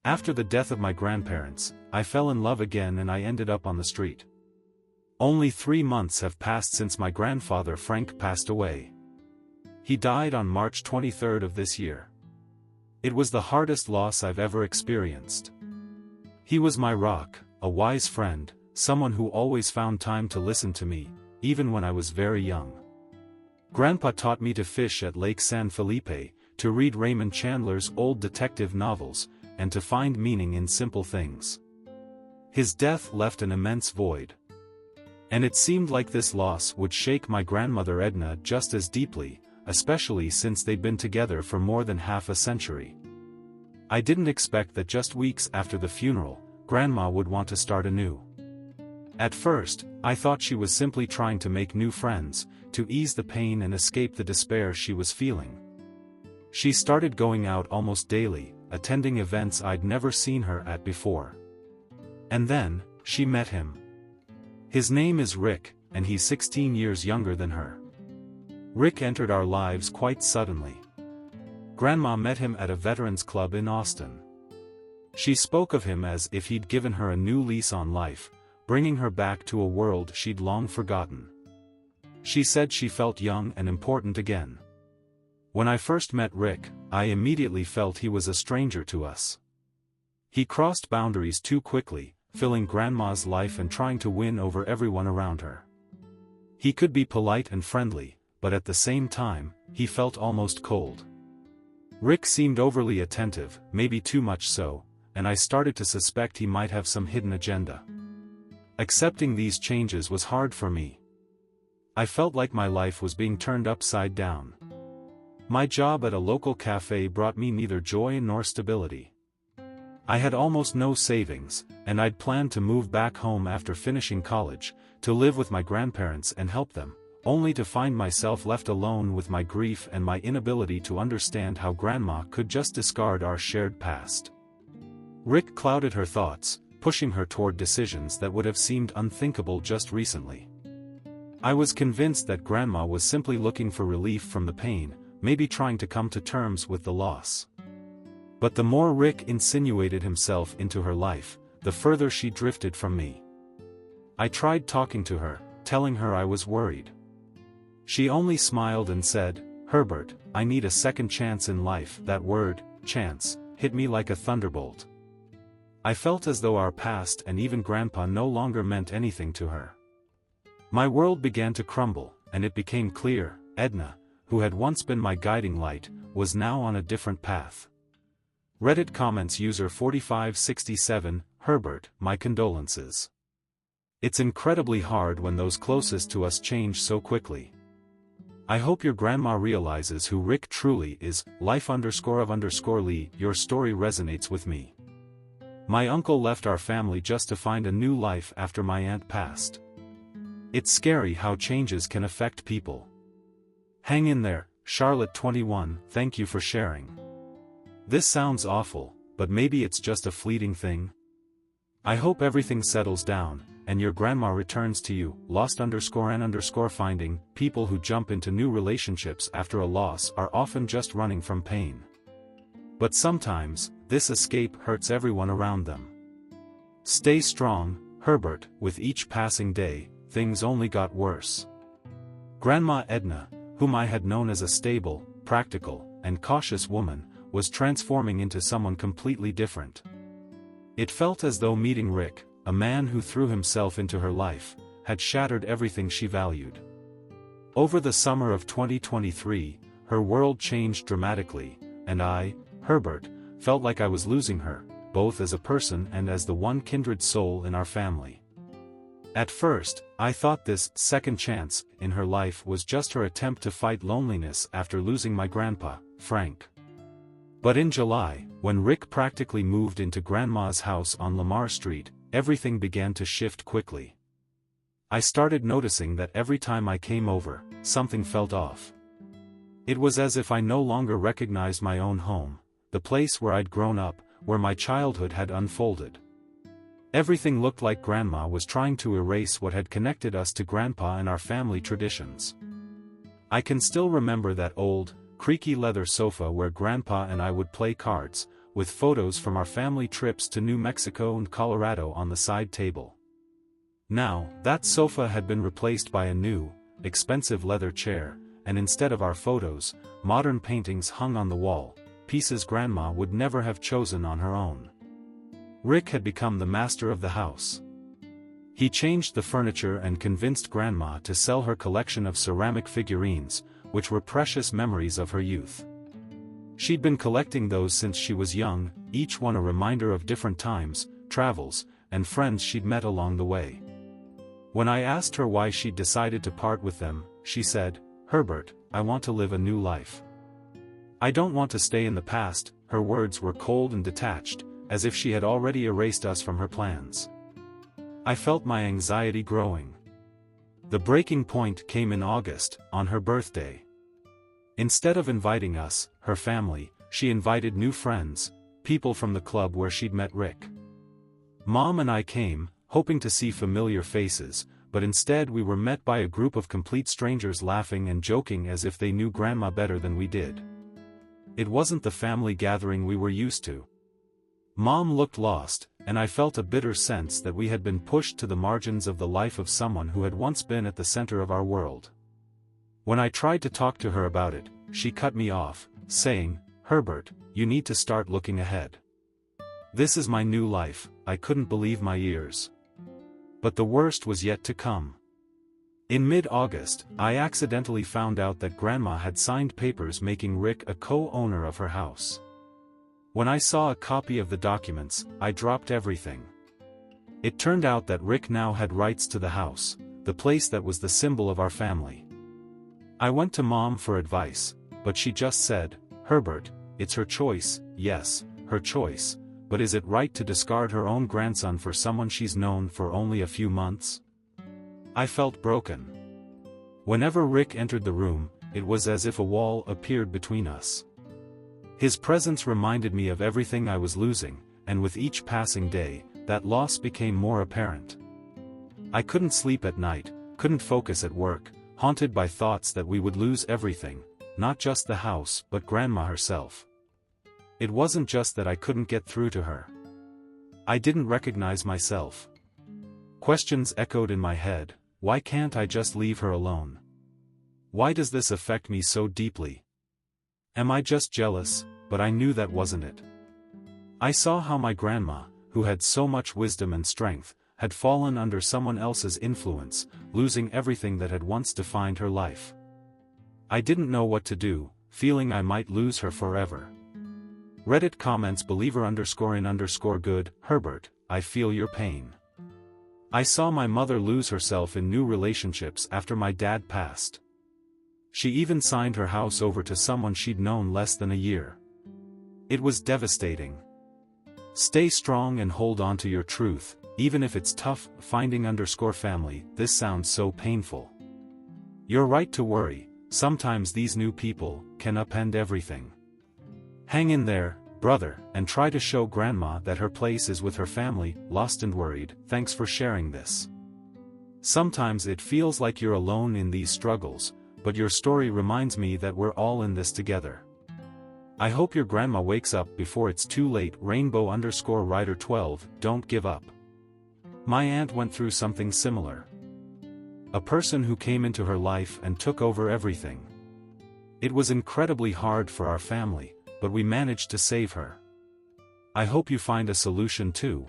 After the death of my grandparents, I fell in love again and I ended up on the street. Only 3 months have passed since my grandfather Frank passed away. He died on March 23rd of this year. It was the hardest loss I've ever experienced. He was my rock, a wise friend, someone who always found time to listen to me, even when I was very young. Grandpa taught me to fish at Lake San Felipe, to read Raymond Chandler's old detective novels, and to find meaning in simple things. His death left an immense void. And it seemed like this loss would shake my grandmother Edna just as deeply, especially since they'd been together for more than half a century. I didn't expect that just weeks after the funeral, Grandma would want to start anew. At first, I thought she was simply trying to make new friends, to ease the pain and escape the despair she was feeling. She started going out almost daily, attending events I'd never seen her at before. And then, she met him. His name is Rick, and he's 16 years younger than her. Rick entered our lives quite suddenly. Grandma met him at a veterans club in Austin. She spoke of him as if he'd given her a new lease on life, bringing her back to a world she'd long forgotten. She said she felt young and important again. When I first met Rick, I immediately felt he was a stranger to us. He crossed boundaries too quickly, filling Grandma's life and trying to win over everyone around her. He could be polite and friendly, but at the same time, he felt almost cold. Rick seemed overly attentive, maybe too much so, and I started to suspect he might have some hidden agenda. Accepting these changes was hard for me. I felt like my life was being turned upside down. My job at a local cafe brought me neither joy nor stability. I had almost no savings, and I'd planned to move back home after finishing college, to live with my grandparents and help them, only to find myself left alone with my grief and my inability to understand how Grandma could just discard our shared past. Rick clouded her thoughts, pushing her toward decisions that would have seemed unthinkable just recently. I was convinced that Grandma was simply looking for relief from the pain, maybe trying to come to terms with the loss. But the more Rick insinuated himself into her life, the further she drifted from me. I tried talking to her, telling her I was worried. She only smiled and said, "Herbert, I need a second chance in life." That word, chance, hit me like a thunderbolt. I felt as though our past and even Grandpa no longer meant anything to her. My world began to crumble, and it became clear, Edna, who had once been my guiding light, was now on a different path. Reddit comments user 4567, Herbert, my condolences. It's incredibly hard when those closest to us change so quickly. I hope your grandma realizes who Rick truly is. Life_of_Lee, your story resonates with me. My uncle left our family just to find a new life after my aunt passed. It's scary how changes can affect people. Hang in there, Charlotte 21, thank you for sharing. This sounds awful, but maybe it's just a fleeting thing. I hope everything settles down, and your grandma returns to you. Lost_N_finding, people who jump into new relationships after a loss are often just running from pain. But sometimes, this escape hurts everyone around them. Stay strong, Herbert. With each passing day, things only got worse. Grandma Edna, whom I had known as a stable, practical, and cautious woman, was transforming into someone completely different. It felt as though meeting Rick, a man who threw himself into her life, had shattered everything she valued. Over the summer of 2023, her world changed dramatically, and I, Herbert, felt like I was losing her, both as a person and as the one kindred soul in our family. At first, I thought this second chance in her life was just her attempt to fight loneliness after losing my grandpa, Frank. But in July, when Rick practically moved into Grandma's house on Lamar Street, everything began to shift quickly. I started noticing that every time I came over, something felt off. It was as if I no longer recognized my own home, the place where I'd grown up, where my childhood had unfolded. Everything looked like Grandma was trying to erase what had connected us to Grandpa and our family traditions. I can still remember that old, creaky leather sofa where Grandpa and I would play cards, with photos from our family trips to New Mexico and Colorado on the side table. Now, that sofa had been replaced by a new, expensive leather chair, and instead of our photos, modern paintings hung on the wall, pieces Grandma would never have chosen on her own. Rick had become the master of the house. He changed the furniture and convinced Grandma to sell her collection of ceramic figurines, which were precious memories of her youth. She'd been collecting those since she was young, each one a reminder of different times, travels, and friends she'd met along the way. When I asked her why she'd decided to part with them, she said, "Herbert, I want to live a new life. I don't want to stay in the past." Her words were cold and detached, as if she had already erased us from her plans. I felt my anxiety growing. The breaking point came in August, on her birthday. Instead of inviting us, her family, she invited new friends, people from the club where she'd met Rick. Mom and I came, hoping to see familiar faces, but instead we were met by a group of complete strangers laughing and joking as if they knew Grandma better than we did. It wasn't the family gathering we were used to. Mom looked lost, and I felt a bitter sense that we had been pushed to the margins of the life of someone who had once been at the center of our world. When I tried to talk to her about it, she cut me off, saying, "Herbert, you need to start looking ahead. This is my new life." I couldn't believe my ears. But the worst was yet to come. In mid-August, I accidentally found out that Grandma had signed papers making Rick a co-owner of her house. When I saw a copy of the documents, I dropped everything. It turned out that Rick now had rights to the house, the place that was the symbol of our family. I went to Mom for advice, but she just said, "Herbert, it's her choice." Yes, her choice, but is it right to discard her own grandson for someone she's known for only a few months? I felt broken. Whenever Rick entered the room, it was as if a wall appeared between us. His presence reminded me of everything I was losing, and with each passing day, that loss became more apparent. I couldn't sleep at night, couldn't focus at work, haunted by thoughts that we would lose everything, not just the house but Grandma herself. It wasn't just that I couldn't get through to her. I didn't recognize myself. Questions echoed in my head. Why can't I just leave her alone? Why does this affect me so deeply? Am I just jealous? But I knew that wasn't it. I saw how my grandma, who had so much wisdom and strength, had fallen under someone else's influence, losing everything that had once defined her life. I didn't know what to do, feeling I might lose her forever. Reddit comments believer_in_good, "Herbert, I feel your pain. I saw my mother lose herself in new relationships after my dad passed. She even signed her house over to someone she'd known less than a year. It was devastating. Stay strong and hold on to your truth, even if it's tough." Finding_family, this sounds so painful. You're right to worry, sometimes these new people can upend everything. Hang in there, brother, and try to show Grandma that her place is with her family. Lost and worried, thanks for sharing this. Sometimes it feels like you're alone in these struggles, but your story reminds me that we're all in this together. I hope your grandma wakes up before it's too late. Rainbow_Rider12, don't give up. My aunt went through something similar. A person who came into her life and took over everything. It was incredibly hard for our family, but we managed to save her. I hope you find a solution too.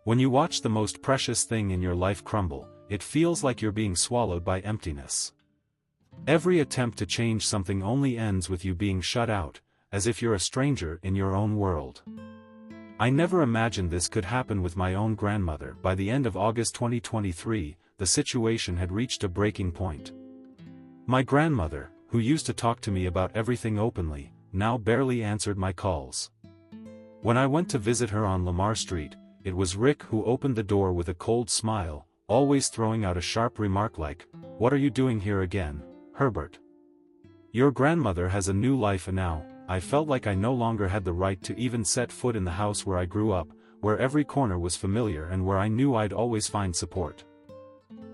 When you watch the most precious thing in your life crumble, it feels like you're being swallowed by emptiness. Every attempt to change something only ends with you being shut out, as if you're a stranger in your own world. I never imagined this could happen with my own grandmother. By the end of August 2023, the situation had reached a breaking point. My grandmother, who used to talk to me about everything openly, now barely answered my calls. When I went to visit her on Lamar Street, it was Rick who opened the door with a cold smile, always throwing out a sharp remark like, "What are you doing here again, Herbert? Your grandmother has a new life now." I felt like I no longer had the right to even set foot in the house where I grew up, where every corner was familiar and where I knew I'd always find support.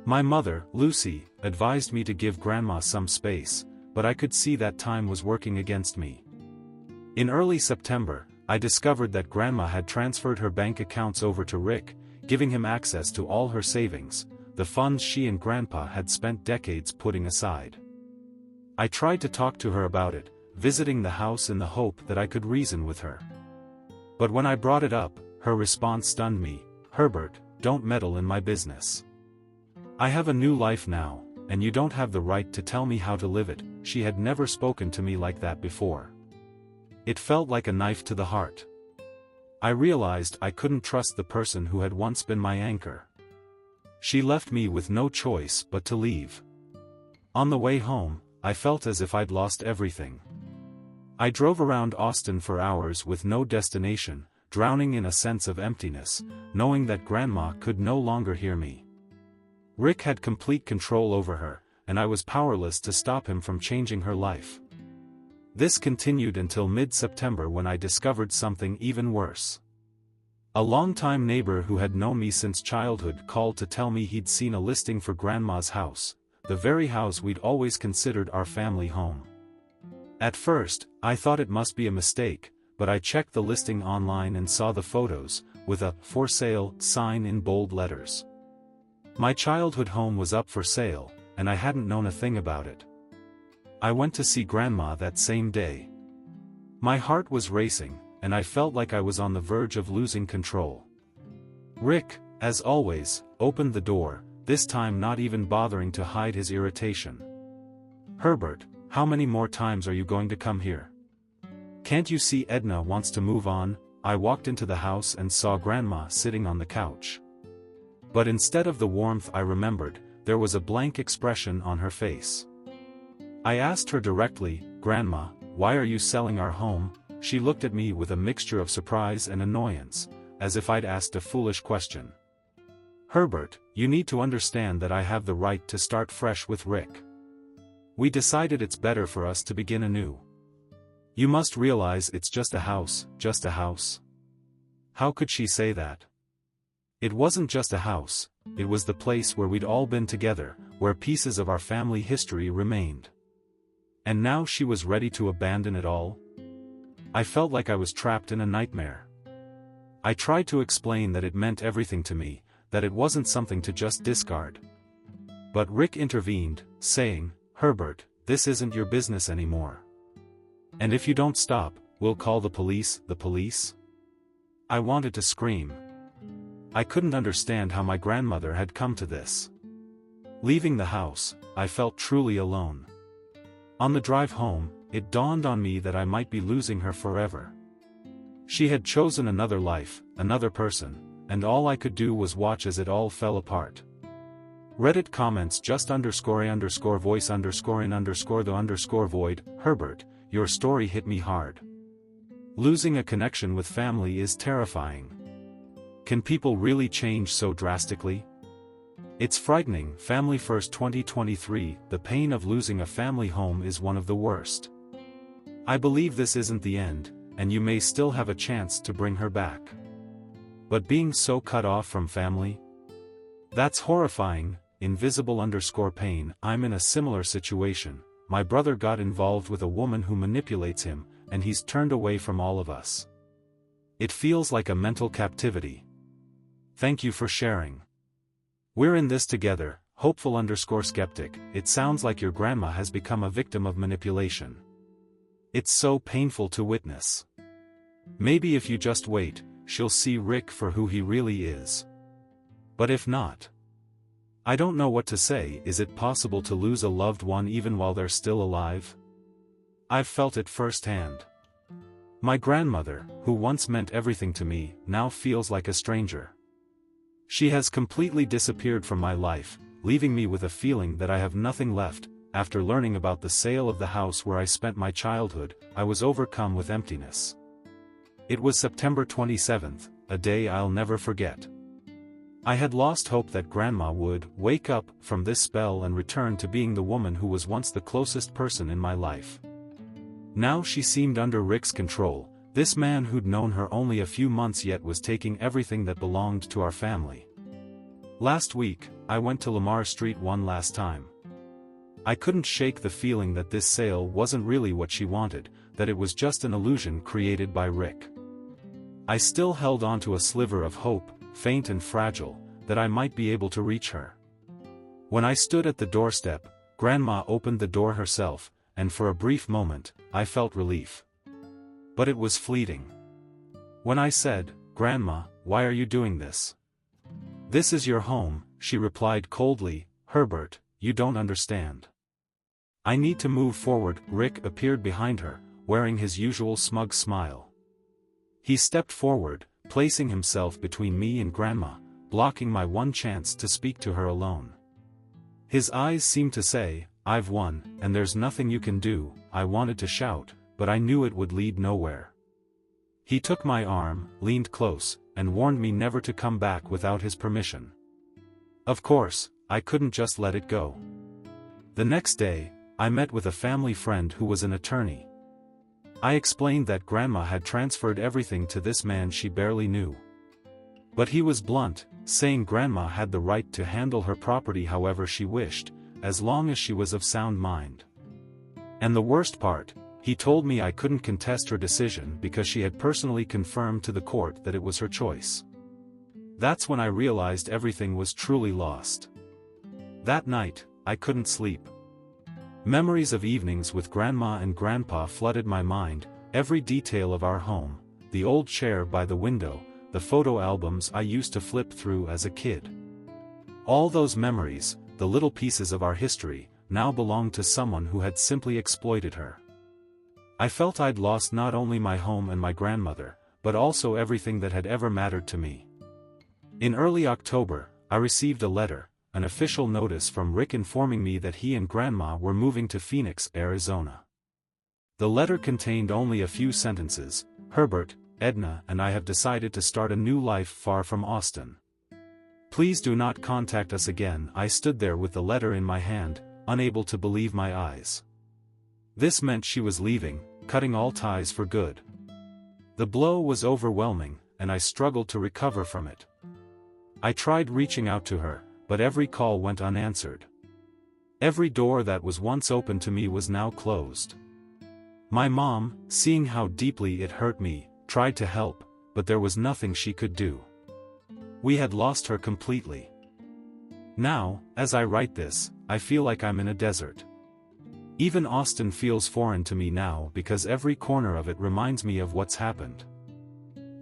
My mother, Lucy, advised me to give Grandma some space, but I could see that time was working against me. In early September, I discovered that Grandma had transferred her bank accounts over to Rick, giving him access to all her savings, the funds she and Grandpa had spent decades putting aside. I tried to talk to her about it, visiting the house in the hope that I could reason with her. But when I brought it up, her response stunned me. "Herbert, don't meddle in my business. I have a new life now, and you don't have the right to tell me how to live it." She had never spoken to me like that before. It felt like a knife to the heart. I realized I couldn't trust the person who had once been my anchor. She left me with no choice but to leave. On the way home, I felt as if I'd lost everything. I drove around Austin for hours with no destination, drowning in a sense of emptiness, knowing that Grandma could no longer hear me. Rick had complete control over her, and I was powerless to stop him from changing her life. This continued until mid-September when I discovered something even worse. A longtime neighbor who had known me since childhood called to tell me he'd seen a listing for Grandma's house, the very house we'd always considered our family home. At first, I thought it must be a mistake, but I checked the listing online and saw the photos, with a "For Sale" sign in bold letters. My childhood home was up for sale, and I hadn't known a thing about it. I went to see Grandma that same day. My heart was racing, and I felt like I was on the verge of losing control. Rick, as always, opened the door, this time not even bothering to hide his irritation. "Herbert, how many more times are you going to come here? Can't you see Edna wants to move on?" I walked into the house and saw Grandma sitting on the couch. But instead of the warmth I remembered, there was a blank expression on her face. I asked her directly, "Grandma, why are you selling our home?" She looked at me with a mixture of surprise and annoyance, as if I'd asked a foolish question. "Herbert, you need to understand that I have the right to start fresh with Rick. We decided it's better for us to begin anew. You must realize it's just a house, just a house." How could she say that? It wasn't just a house, it was the place where we'd all been together, where pieces of our family history remained. And now she was ready to abandon it all? I felt like I was trapped in a nightmare. I tried to explain that it meant everything to me, that it wasn't something to just discard. But Rick intervened, saying, "Herbert, this isn't your business anymore. And if you don't stop, we'll call the police." "The police?" I wanted to scream. I couldn't understand how my grandmother had come to this. Leaving the house, I felt truly alone. On the drive home, it dawned on me that I might be losing her forever. She had chosen another life, another person, and all I could do was watch as it all fell apart. Reddit comments just _a_voice _in_the _void. "Herbert, your story hit me hard. Losing a connection with family is terrifying. Can people really change so drastically? It's frightening." Family First 2023, the pain of losing a family home is one of the worst. I believe this isn't the end, and you may still have a chance to bring her back. But being so cut off from family? That's horrifying. Invisible_pain. I'm in a similar situation. My brother got involved with a woman who manipulates him, and he's turned away from all of us. It feels like a mental captivity. Thank you for sharing. We're in this together. Hopeful_skeptic. It sounds like your grandma has become a victim of manipulation. It's so painful to witness. Maybe if you just wait, she'll see Rick for who he really is. But if not, I don't know what to say. Is it possible to lose a loved one even while they're still alive? I've felt it firsthand. My grandmother, who once meant everything to me, now feels like a stranger. She has completely disappeared from my life, leaving me with a feeling that I have nothing left. After learning about the sale of the house where I spent my childhood, I was overcome with emptiness. It was September 27th, a day I'll never forget. I had lost hope that Grandma would wake up from this spell and return to being the woman who was once the closest person in my life. Now she seemed under Rick's control. This man who'd known her only a few months yet was taking everything that belonged to our family. Last week, I went to Lamar Street one last time. I couldn't shake the feeling that this sale wasn't really what she wanted, that it was just an illusion created by Rick. I still held on to a sliver of hope, faint and fragile, that I might be able to reach her. When I stood at the doorstep, Grandma opened the door herself, and for a brief moment, I felt relief. But it was fleeting. When I said, "Grandma, why are you doing this?" "This is your home," she replied coldly. "Herbert, you don't understand. I need to move forward." Rick appeared behind her, wearing his usual smug smile. He stepped forward, placing himself between me and Grandma, blocking my one chance to speak to her alone. His eyes seemed to say, "I've won, and there's nothing you can do." I wanted to shout, but I knew it would lead nowhere. He took my arm, leaned close, and warned me never to come back without his permission. Of course, I couldn't just let it go. The next day, I met with a family friend who was an attorney. I explained that Grandma had transferred everything to this man she barely knew. But he was blunt, saying Grandma had the right to handle her property however she wished, as long as she was of sound mind. And the worst part, he told me I couldn't contest her decision because she had personally confirmed to the court that it was her choice. That's when I realized everything was truly lost. That night, I couldn't sleep. Memories of evenings with Grandma and Grandpa flooded my mind, every detail of our home, the old chair by the window, the photo albums I used to flip through as a kid. All those memories, the little pieces of our history, now belonged to someone who had simply exploited her. I felt I'd lost not only my home and my grandmother, but also everything that had ever mattered to me. In early October, I received a letter, an official notice from Rick informing me that he and Grandma were moving to Phoenix, Arizona. The letter contained only a few sentences: "Herbert, Edna and I have decided to start a new life far from Austin. Please do not contact us again." I stood there with the letter in my hand, unable to believe my eyes. This meant she was leaving, cutting all ties for good. The blow was overwhelming, and I struggled to recover from it. I tried reaching out to her, but every call went unanswered. Every door that was once open to me was now closed. My mom, seeing how deeply it hurt me, tried to help, but there was nothing she could do. We had lost her completely. Now, as I write this, I feel like I'm in a desert. Even Austin feels foreign to me now because every corner of it reminds me of what's happened.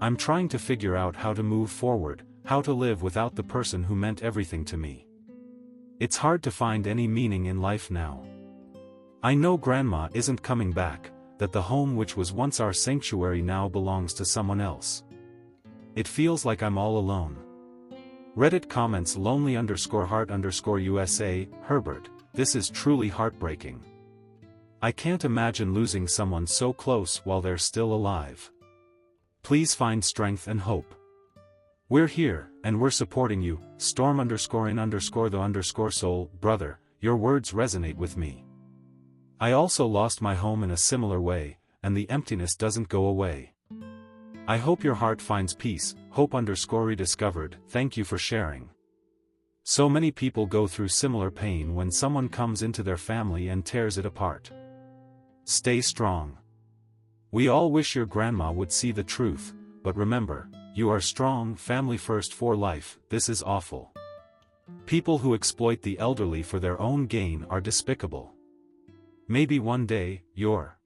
I'm trying to figure out how to move forward, how to live without the person who meant everything to me. It's hard to find any meaning in life now. I know Grandma isn't coming back, that the home which was once our sanctuary now belongs to someone else. It feels like I'm all alone. Reddit comments lonely_heart_USA, "Herbert, this is truly heartbreaking. I can't imagine losing someone so close while they're still alive. Please find strength and hope. We're here, and we're supporting you." Storm_in_the_soul, "Brother, your words resonate with me. I also lost my home in a similar way, and the emptiness doesn't go away. I hope your heart finds peace." Hope_rediscovered, "Thank you for sharing. So many people go through similar pain when someone comes into their family and tears it apart. Stay strong. We all wish your grandma would see the truth, but remember, you are strong. Family first for life. This is awful. People who exploit the elderly for their own gain are despicable. Maybe one day, you're